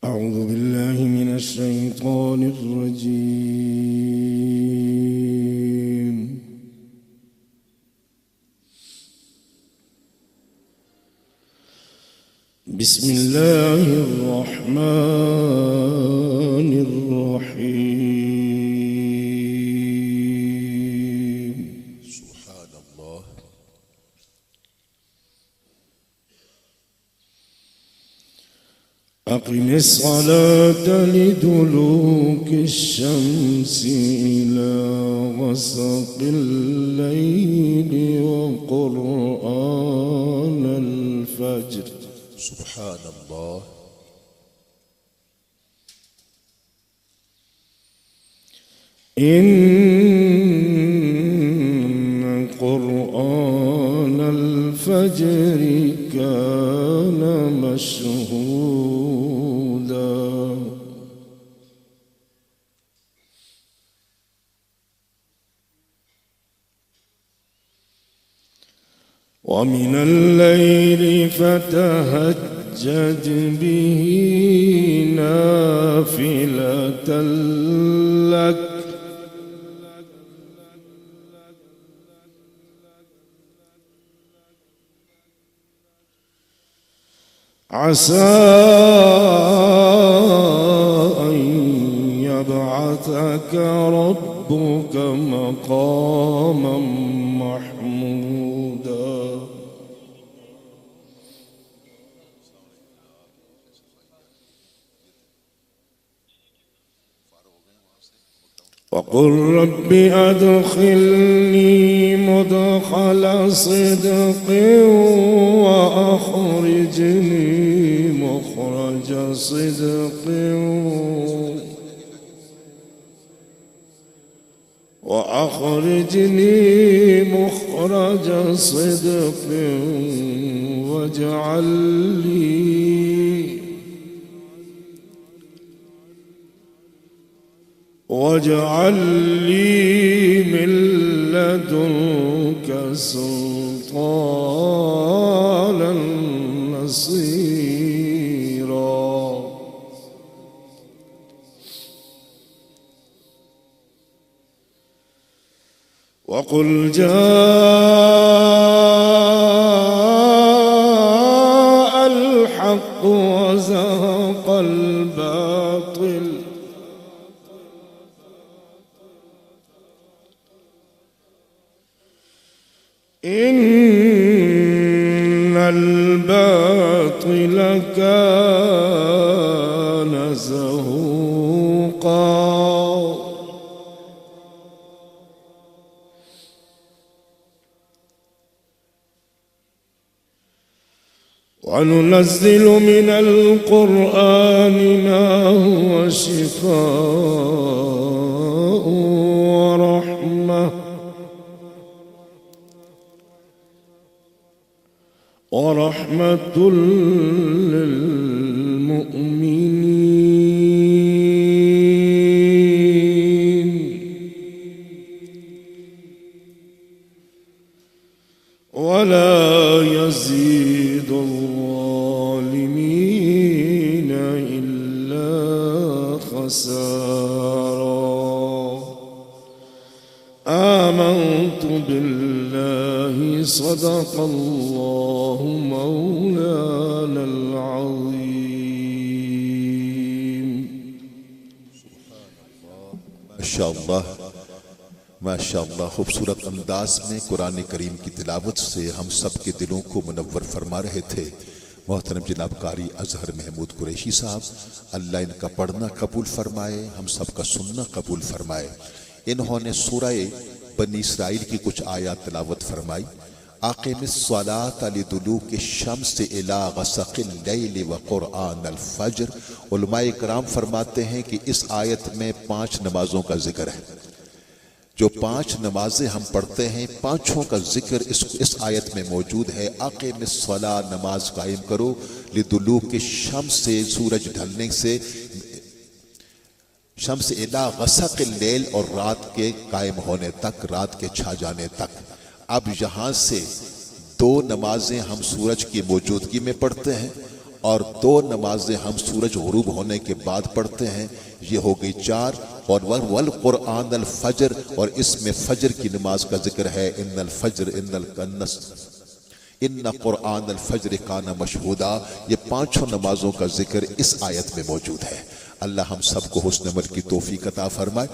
أعوذ بالله من الشيطان الرجيم. بسم الله الرحمن الرحيم. سبحان الله. أقم الصلاة لدلوك الشمس إلى غسق الليل وقرآن الفجر. سبحان الله. إن قرآن الفجر كان مشهودا. ومن الليل فتهجد به نافلة لك عسى أن يبعثك ربك مقاما محمودا. وقل رب أدخلني مدخل صدق وأخرجني مخرج صدق مخرج صدق واجعل لي من لدنك سلطانا نصيرا. وقل جاء الحق وزهق الباطل إن الباطل كان زهوقا. وننزل من القرآن ما هو شفاء ورحمة للمؤمنين ولا يزيد الظالمين إلا خسارا. آمنت بالله صدق الله مولانا العظيم. माशाअल्लाह माशाअल्लाह। खूबसूरत अंदाज में कुरान करीम की तिलावत से हम सब के दिलों को मुनव्वर फरमा रहे थे मोहतरम जनाब कारी अजहर महमूद कुरैशी साहब। अल्लाह इनका पढ़ना कबूल फरमाए, हम सब का सुनना कबूल फरमाए। इन्होंने सूरह बनी इसराइल की कुछ आयत तिलावत फरमाई। आक़िमिस्सलात लिदुलूकी शम्स इला ग़सक़िल लैल व क़ुरआन अल फ़ज्र। उलमाए किराम फरमाते हैं कि इस आयत में 5 नमाजों का जिक्र है। जो 5 नमाजें हम पढ़ते हैं, पांचों का जिक्र इस आयत में मौजूद है। आक़िमिस्सला, नमाज कायम करो, लिदुलूकी शम्स से, सूरज ढलने से, शम्स इला ग़सक़िल लैल, और रात के कायम होने तक, रात के छा जाने तक। अब यहाँ से 2 नमाजें हम सूरज की मौजूदगी में पढ़ते हैं اور 2 نمازیں ہم سورج غروب ہونے کے بعد پڑھتے ہیں، یہ ہو گئی 4۔ اور والقرآن الفجر، اور اس میں فجر کی نماز کا ذکر ہے، ان الفجر ان قرآن الفجر کان مشہودا۔ یہ 5 نمازوں کا ذکر اس آیت میں موجود ہے۔ اللہ ہم سب کو حسن عمل کی توفیق عطا فرمائے۔